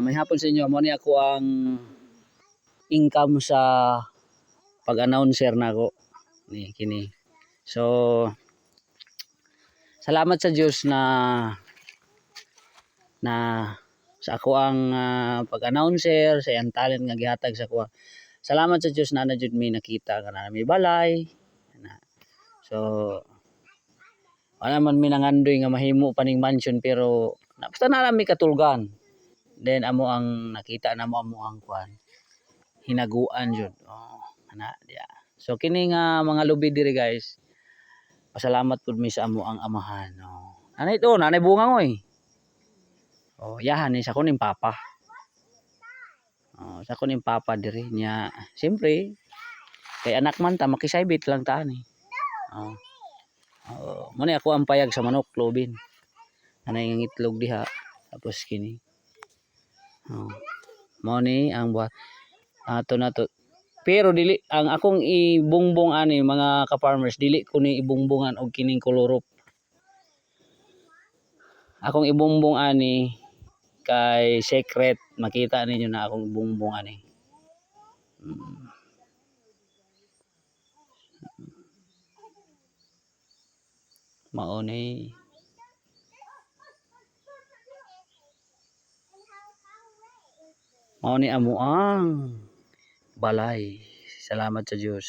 may hapon sa inyo. Mo ni ako ang income sa pag-announcer na ako. Ni kini. So salamat sa Diyos na sa ako ang pag-announcer, sa iyang talent nga gihatag sa ako. Salamat sa Diyos na jud mi nakita kana mi balay. So wala man mi nangandoy nga mahimo paning mansion pero basta na mi katulgan. Then amo ang nakita na mo amo ang kuan. Hinaguan jud. Oh, ana dia. So kini nga mga lubi diri guys. Pasalamat pud mi sa amo ang amahan. Oh. Nanay to, nanay bunga ngoy. Oh, yahan ni sa kuning papa. Oh, sa kuning papa diri nya. Siyempre, kay anak man ta makisaybit lang ta ni. Oh. Oh, mo ni ako ang payag sa manok lobin. Anay ang itlog diha tapos kini. Oh. Mo ni ang buhat ato na to. Pero dili ang akong ibungbong ani mga ka-farmers dili ko ni ibungbongan og kining kolorop. Akong ibungbong ani kay secret makita ninyo na akong ibungbong ani. Mao ni amo ang balay. Salamat sa Diyos.